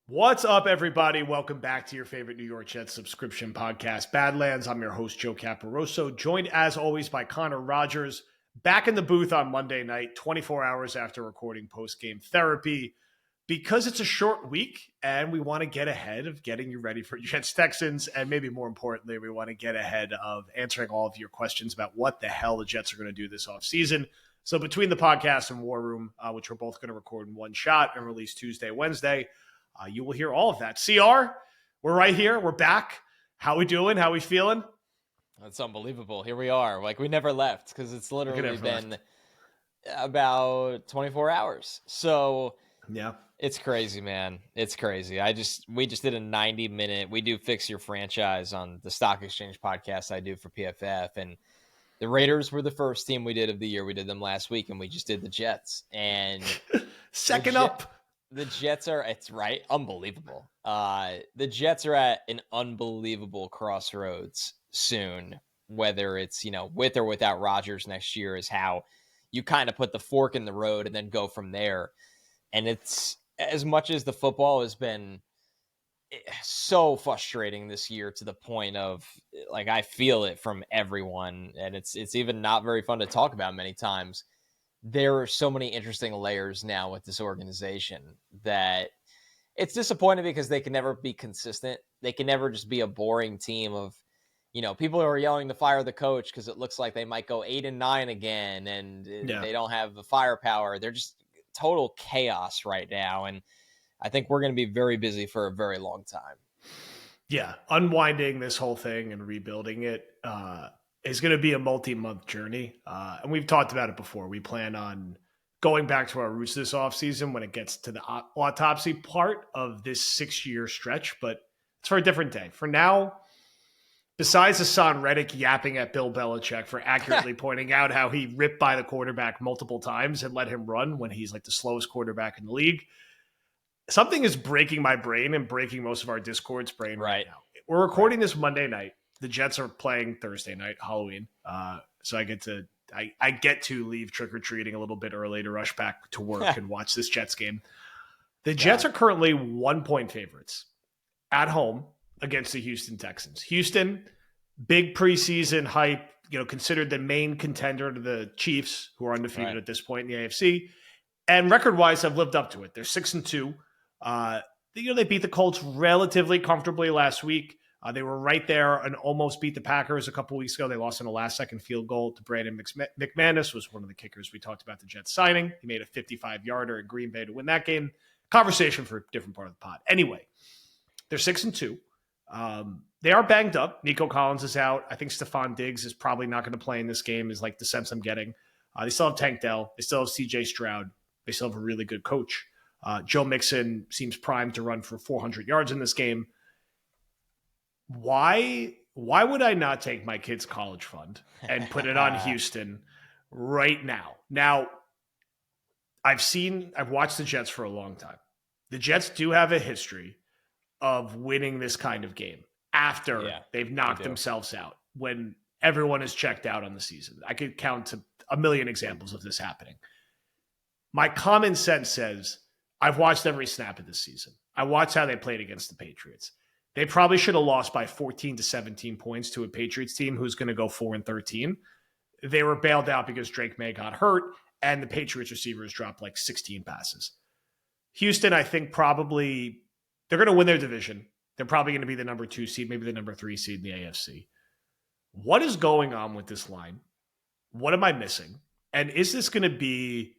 What's up, everybody? Welcome back to your favorite New York Jets subscription podcast, Badlands. I'm your host, Joe Caporoso, joined as always by Connor Rogers, back in the booth on Monday night, 24 hours after recording post-game therapy, because it's a short week and we want to get ahead of getting you ready for Jets Texans. And maybe more importantly, we want to get ahead of answering all of your questions about what the hell the Jets are going to do this offseason. So between the podcast and War Room, which we're both going to record in one shot and release Tuesday, Wednesday, you will hear all of that. CR, we're right here. We're back. How we doing? How we feeling? That's unbelievable. Here we are. Like, we never left because it's literally been about 24 hours. So yeah, it's crazy, man. It's crazy. We just did a 90-minute. We do Fix Your Franchise on the Stock Exchange podcast I do for PFF, and the Raiders were the first team we did of the year. We did them last week, and we just did the Jets. And second up. The Jets are, it's right, unbelievable. The Jets are at an unbelievable crossroads soon, whether it's, with or without Rodgers next year is how you kind of put the fork in the road and then go from there. And it's, as much as the football has been so frustrating this year to the point of, like, I feel it from everyone, and it's even not very fun to talk about many times. There are so many interesting layers now with this organization that it's disappointing because they can never be consistent. They can never just be a boring team of, people who are yelling to fire the coach because it looks like they might go 8-9 again and they don't have the firepower. They're just total chaos right now. And I think we're going to be very busy for a very long time. Yeah. Unwinding this whole thing and rebuilding it, is going to be a multi-month journey. And we've talked about it before. We plan on going back to our roots this offseason when it gets to the autopsy part of this 6-year stretch, but it's for a different day. For now, besides Hassan Reddick yapping at Bill Belichick for accurately pointing out how he ripped by the quarterback multiple times and let him run when he's like the slowest quarterback in the league, something is breaking my brain and breaking most of our Discord's brain right now. We're recording this Monday night. The Jets are playing Thursday night, Halloween. So I get to leave trick-or-treating a little bit early to rush back to work and watch this Jets game. The Jets are currently 1-point favorites at home against the Houston Texans. Houston, big preseason hype, considered the main contender to the Chiefs, who are undefeated at this point in the AFC. And record-wise, have lived up to it. They're 6-2. They beat the Colts relatively comfortably last week. They were right there and almost beat the Packers a couple weeks ago. They lost in a last-second field goal to Brandon McManus, was one of the kickers we talked about the Jets signing. He made a 55-yarder in Green Bay to win that game. Conversation for a different part of the pod. Anyway, they're 6-2. They are banged up. Nico Collins is out. I think Stephon Diggs is probably not going to play in this game, is like the sense I'm getting. They still have Tank Dell. They still have C.J. Stroud. They still have a really good coach. Joe Mixon seems primed to run for 400 yards in this game. Why would I not take my kid's college fund and put it on Houston right now? Now, I've watched the Jets for a long time. The Jets do have a history of winning this kind of game after they've knocked themselves out, when everyone is checked out on the season. I could count to a million examples of this happening. My common sense says I've watched every snap of this season. I watched how they played against the Patriots. They probably should have lost by 14 to 17 points to a Patriots team who's going to go 4-13. They were bailed out because Drake May got hurt, and the Patriots receivers dropped like 16 passes. Houston, I think probably they're going to win their division. They're probably going to be the number 2 seed, maybe the number 3 seed in the AFC. What is going on with this line? What am I missing? And is this going to be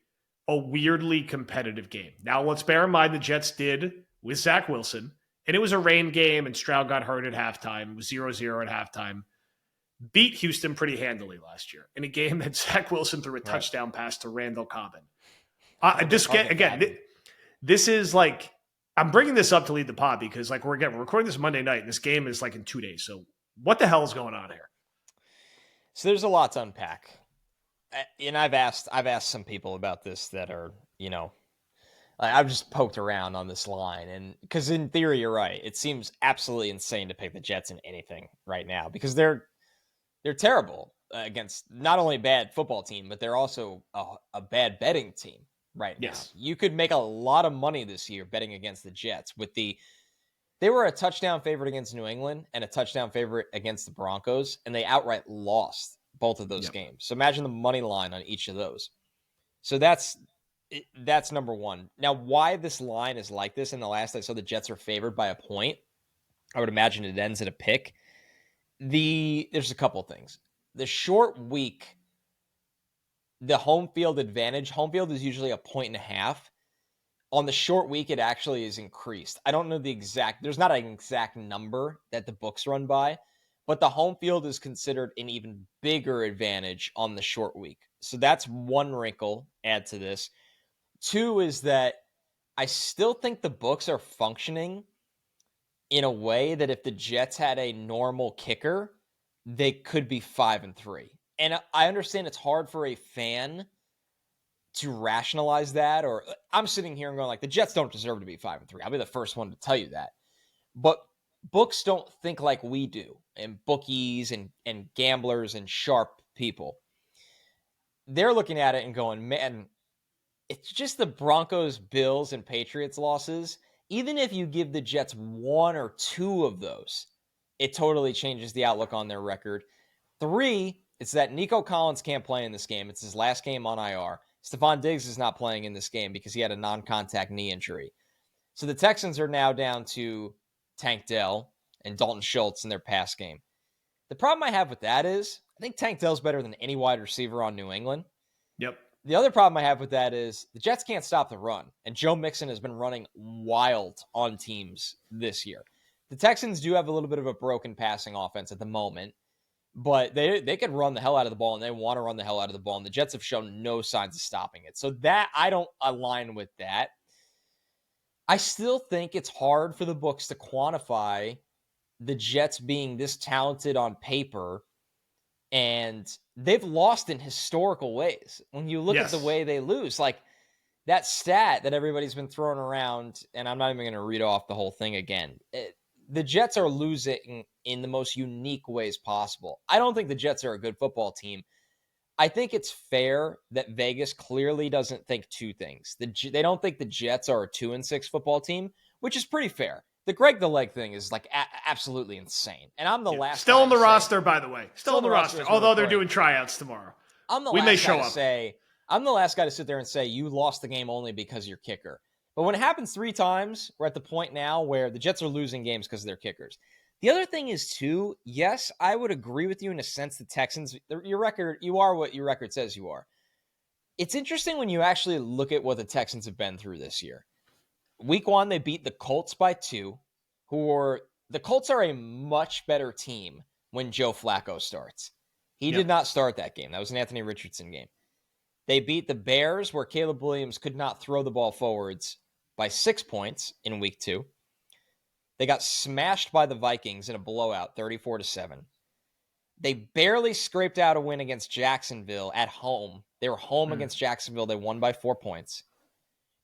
a weirdly competitive game? Now, let's bear in mind the Jets did with Zach Wilson, and it was a rain game, and Stroud got hurt at halftime. It was 0-0 at halftime. Beat Houston pretty handily last year in a game that Zach Wilson threw a touchdown pass to Randall Cobbin. This is like, I'm bringing this up to lead the pod because, like, we're recording this Monday night, and this game is like in 2 days. So what the hell is going on here? So there's a lot to unpack. And I've asked some people about this that are, I've just poked around on this line, and because in theory, you're right. It seems absolutely insane to pick the Jets in anything right now because they're terrible against not only a bad football team, but they're also a bad betting team right now. Yes. You could make a lot of money this year betting against the Jets they were a touchdown favorite against New England and a touchdown favorite against the Broncos, and they outright lost both of those games. So imagine the money line on each of those. So that's number one. Now, why this line is like this, in the last I saw the Jets are favored by a point. I would imagine it ends at a pick. There's a couple things. The short week, the home field advantage, home field is usually 1.5 points. On the short week, it actually is increased. I don't know there's not an exact number that the books run by, but the home field is considered an even bigger advantage on the short week. So that's one wrinkle add to this. Two is that I still think the books are functioning in a way that if the Jets had a normal kicker, they could be 5-3. And I understand it's hard for a fan to rationalize that, or I'm sitting here and going like, the Jets don't deserve to be 5-3. I'll be the first one to tell you that. But books don't think like we do, and bookies and gamblers and sharp people. They're looking at it and going, man, it's just the Broncos, Bills, and Patriots losses. Even if you give the Jets one or two of those, it totally changes the outlook on their record. Three, it's that Nico Collins can't play in this game. It's his last game on IR. Stephon Diggs is not playing in this game because he had a non-contact knee injury. So the Texans are now down to Tank Dell and Dalton Schultz in their pass game. The problem I have with that is I think Tank Dell's better than any wide receiver on New England. Yep. The other problem I have with that is the Jets can't stop the run, and Joe Mixon has been running wild on teams this year. The Texans do have a little bit of a broken passing offense at the moment, but they could run the hell out of the ball, and they want to run the hell out of the ball, and the Jets have shown no signs of stopping it. So that I don't align with that. I still think it's hard for the books to quantify the Jets being this talented on paper, and they've lost in historical ways. When you look at the way they lose, like that stat that everybody's been throwing around, and I'm not even going to read off the whole thing again. The Jets are losing in the most unique ways possible. I don't think the Jets are a good football team. I think it's fair that Vegas clearly doesn't think two things. They don't think the Jets are a 2-6 football team, which is pretty fair. The Greg the Leg thing is like absolutely insane. And I'm the last still on the roster, by the way. Still on the roster, although they're doing tryouts tomorrow. I'm the last guy to sit there and say you lost the game only because you're kicker. But when it happens 3 times, we're at the point now where the Jets are losing games because of their kickers. The other thing is, too, yes, I would agree with you in a sense the Texans, you are what your record says you are. It's interesting when you actually look at what the Texans have been through this year. Week 1, they beat the Colts by 2, the Colts are a much better team when Joe Flacco starts. He did not start that game. That was an Anthony Richardson game. They beat the Bears, where Caleb Williams could not throw the ball forwards, by 6 points in week 2. They got smashed by the Vikings in a blowout, 34-7. They barely scraped out a win against Jacksonville at home. They were home against Jacksonville. They won by 4 points.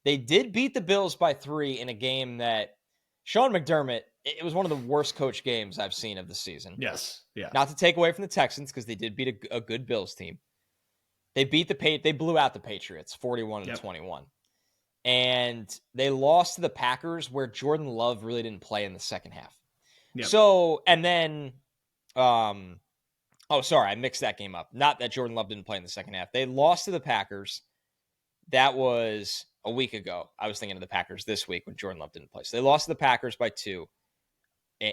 They did beat the Bills by 3 in a game that Sean McDermott, it was one of the worst coach games I've seen of the season. Yes. Yeah. Not to take away from the Texans, because they did beat a good Bills team. They blew out the Patriots 41-21. And they lost to the Packers, where Jordan Love really didn't play in the second half. Yep. So, and then, I mixed that game up. Not that Jordan Love didn't play in the second half. They lost to the Packers. That was a week ago. I was thinking of the Packers this week when Jordan Love didn't play. So they lost to the Packers by 2.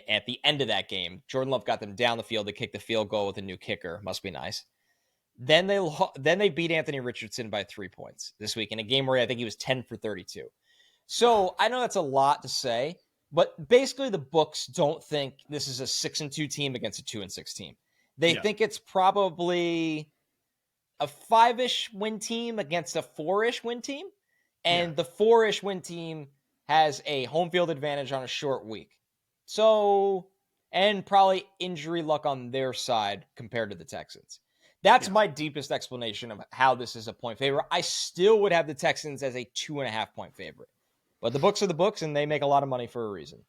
At the end of that game, Jordan Love got them down the field to kick the field goal with a new kicker. Must be nice. Then they beat Anthony Richardson by 3 points this week in a game where I think he was 10 for 32. So I know that's a lot to say, but basically the books don't think this is a 6-2 team against a 2-6 team. They think it's probably a 5-ish win team against a 4-ish win team, and the 4-ish win team has a home field advantage on a short week. So, and probably injury luck on their side compared to the Texans. That's my deepest explanation of how this is a point favorite. I still would have the Texans as a 2.5 point favorite, but the books are the books, and they make a lot of money for a reason.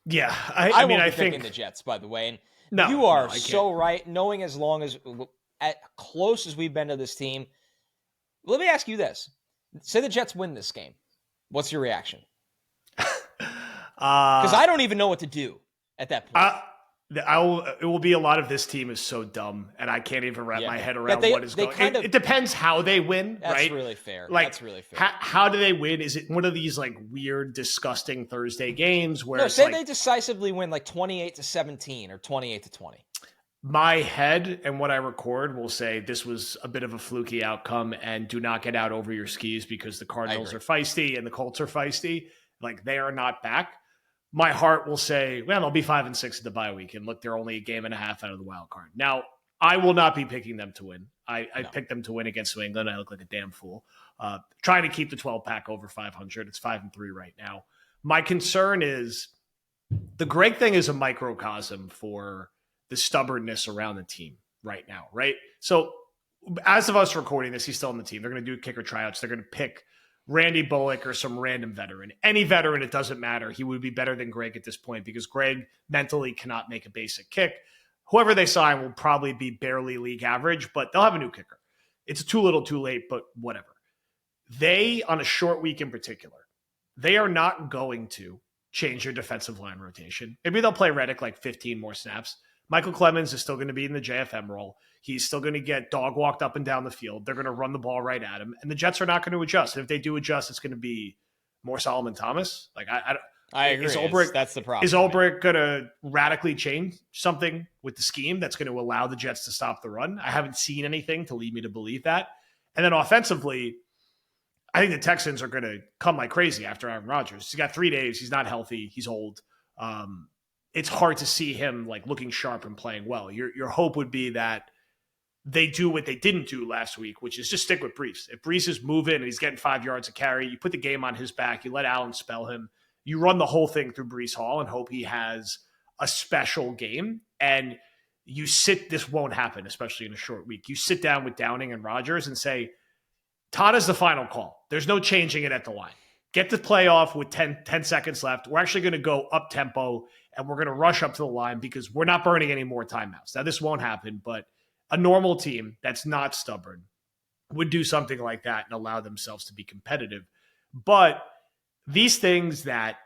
Yeah, I mean, I think the Jets, by the way, and you are so right. Knowing as close as we've been to this team, let me ask you this: Say the Jets win this game. What's your reaction? Because Uh, I don't even know what to do at that point. it will be a lot of this team is so dumb, and I can't even wrap my head around what is going. It depends how they win, That's right? really fair. Like, that's really fair. How do they win? Is it one of these like weird, disgusting Thursday games where No, it's say like, they decisively win like 28-17 or 28-20. my head and what I record will say this was a bit of a fluky outcome, and do not get out over your skis because the Cardinals are feisty and the Colts are feisty. Like, they are not back. My heart will say, well, they'll be 5-6 at the bye week, and look, they're only a game and a half out of the wild card. Now, I will not be picking them to win. I picked them to win against New England. I look like a damn fool. Trying to keep the 12 pack over 500. It's 5-3 right now. My concern is the Greg thing is a microcosm for the stubbornness around the team right now, right? So as of us recording this, he's still on the team. They're going to do kicker tryouts. They're going to pick Randy Bullock or some random veteran. Any veteran, it doesn't matter. He would be better than Greg at this point because Greg mentally cannot make a basic kick. Whoever they sign will probably be barely league average, but they'll have a new kicker. It's too little too late, but whatever. They, on a short week in particular, they are not going to change your defensive line rotation. Maybe they'll play Reddick like 15 more snaps. Michael Clemens is still going to be in the JFM role. He's still going to get dog walked up and down the field. They're going to run the ball right at him. And the Jets are not going to adjust. And if they do adjust, it's going to be more Solomon Thomas. Like, I agree. That's the problem. Is Ulbrich going to radically change something with the scheme that's going to allow the Jets to stop the run? I haven't seen anything to lead me to believe that. And then offensively, I think the Texans are going to come like crazy after Aaron Rodgers. He's got 3 days. He's not healthy. He's old. It's hard to see him like looking sharp and playing well. Your hope would be that they do what they didn't do last week, which is just stick with Brees. If Brees is moving and he's getting 5 yards a carry, you put the game on his back. You let Allen spell him. You run the whole thing through Brees Hall and hope he has a special game. And this won't happen, especially in a short week. You sit down with Downing and Rodgers and say, Todd is the final call. There's no changing it at the line. Get the play off with 10 seconds left. We're actually going to go up tempo and we're going to rush up to the line because we're not burning any more timeouts. Now, this won't happen, but a normal team that's not stubborn would do something like that and allow themselves to be competitive. But these things that,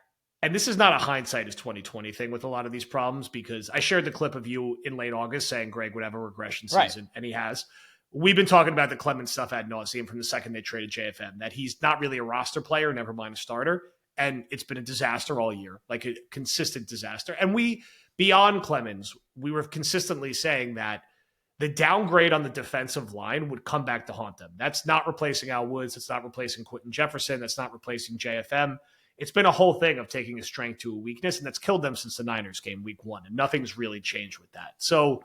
and this is not a hindsight is 2020 thing with a lot of these problems, because I shared the clip of you in late August saying Greg would have a regression season, and he has. We've been talking about the Clemens stuff ad nauseum from the second they traded JFM, that he's not really a roster player, never mind a starter. And it's been a disaster all year, like a consistent disaster. And beyond Clemens, we were consistently saying that the downgrade on the defensive line would come back to haunt them. That's not replacing Al Woods. It's not replacing Quentin Jefferson. That's not replacing JFM. It's been a whole thing of taking a strength to a weakness, and that's killed them since the Niners game week 1. And nothing's really changed with that. So,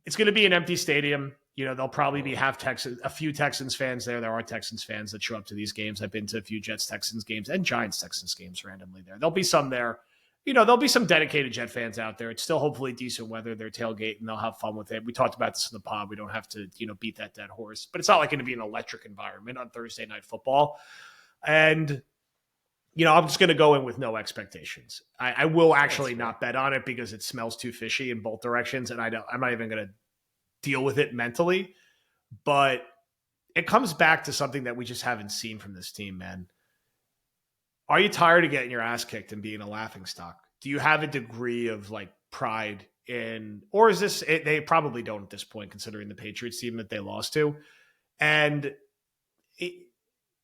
it's going to be an empty stadium. There'll probably be a few Texans fans there. There are Texans fans that show up to these games. I've been to a few Jets-Texans games and Giants-Texans games randomly there. There'll be some there. There'll be some dedicated Jet fans out there. It's still hopefully decent weather. They're tailgating. They'll have fun with it. We talked about this in the pod. We don't have to, beat that dead horse. But it's not like going to be an electric environment on Thursday Night Football. And, I'm just going to go in with no expectations. I will actually not bet on it because it smells too fishy in both directions. And I'm not even going to deal with it mentally. But it comes back to something that we just haven't seen from this team, man. Are you tired of getting your ass kicked and being a laughingstock? Do you have a degree of like pride in, or is this, they probably don't at this point, considering the Patriots team that they lost to. And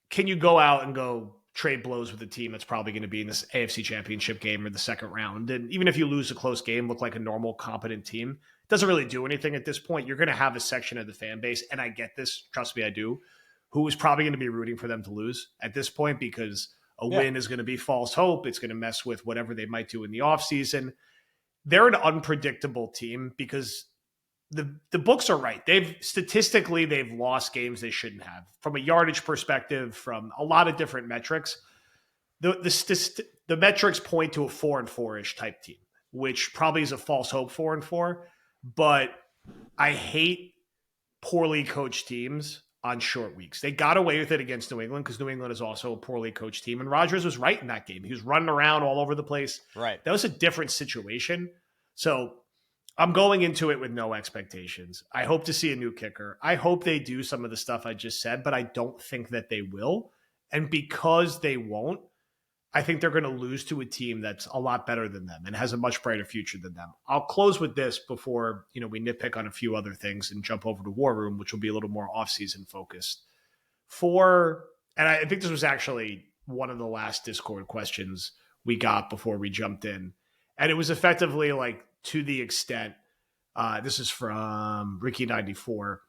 can you go out and go trade blows with a team that's probably going to be in this AFC Championship game or the second round? And even if you lose a close game, look like a normal, competent team, it doesn't really do anything at this point. You're going to have a section of the fan base, and I get this, trust me, I do, who is probably going to be rooting for them to lose at this point because a win is going to be false hope. It's going to mess with whatever they might do in the offseason. They're an unpredictable team because the books are right. They've lost games they shouldn't have. From a yardage perspective, from a lot of different metrics, the metrics point to a 4-4-ish type team, which probably is a false hope 4-4. But I hate poorly coached teams on short weeks. They got away with it against New England because New England is also a poorly coached team. And Rodgers was right in that game. He was running around all over the place. Right. That was a different situation. So I'm going into it with no expectations. I hope to see a new kicker. I hope they do some of the stuff I just said, but I don't think that they will. And because they won't, I think they're going to lose to a team that's a lot better than them and has a much brighter future than them. I'll close with this before, we nitpick on a few other things and jump over to War Room, which will be a little more offseason focused. And I think this was actually one of the last Discord questions we got before we jumped in. And it was effectively like, to the extent, this is from Ricky94.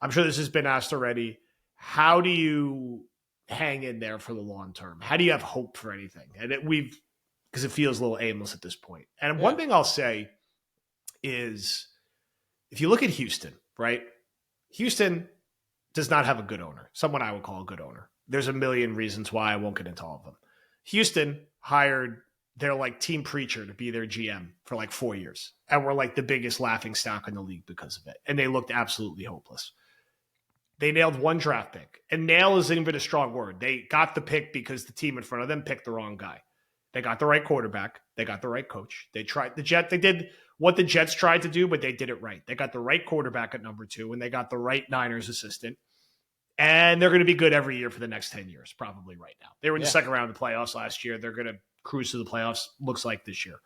I'm sure this has been asked already. How do you hang in there for the long term? How do you have hope for anything? And because it feels a little aimless at this point. And one thing I'll say is, if you look at Houston, right? Houston does not have a good owner, someone I would call a good owner. There's a million reasons why. I won't get into all of them. Houston hired their like team preacher to be their GM for like 4 years. And we're like the biggest laughing stock in the league because of it. And they looked absolutely hopeless. They nailed one draft pick. And nail isn't even a strong word. They got the pick because the team in front of them picked the wrong guy. They got the right quarterback. They got the right coach. They did what the Jets tried to do, but they did it right. They got the right quarterback at number 2, and they got the right Niners assistant. And they're going to be good every year for the next 10 years, probably right now. They were in the second round of the playoffs last year. They're going to cruise to the playoffs, looks like this year.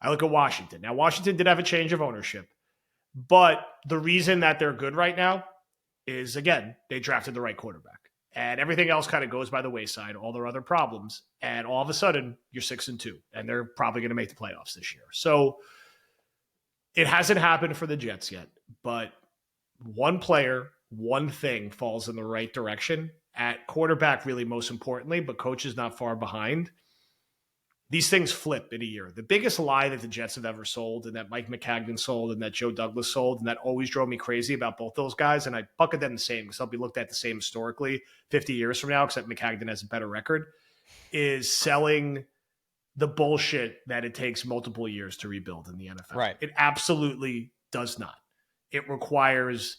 I look at Washington. Now, Washington did have a change of ownership. But the reason that they're good right now is, again, they drafted the right quarterback. And everything else kind of goes by the wayside, all their other problems. And all of a sudden, you're 6-2. And they're probably going to make the playoffs this year. So it hasn't happened for the Jets yet. But one player, one thing falls in the right direction. At quarterback, really most importantly, but coach is not far behind. These things flip in a year. The biggest lie that the Jets have ever sold, and that Mike McCagnon sold, and that Joe Douglas sold, and that always drove me crazy about both those guys, and I bucket them the same because they'll be looked at the same historically 50 years from now, except McCagnon has a better record, is selling the bullshit that it takes multiple years to rebuild in the NFL. Right. It absolutely does not. It requires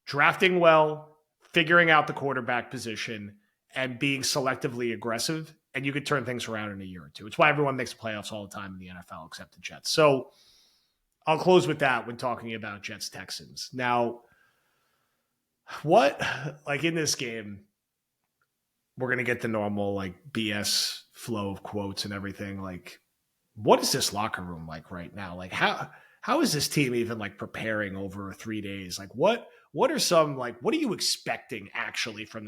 drafting well, figuring out the quarterback position, and being selectively aggressive. And you could turn things around in a year or two. It's why everyone makes the playoffs all the time in the NFL except the Jets. So I'll close with that when talking about Jets-Texans. Now, in this game, we're going to get the normal BS flow of quotes and everything. What is this locker room like right now? How is this team even preparing over 3 days? What are some what are you expecting actually from this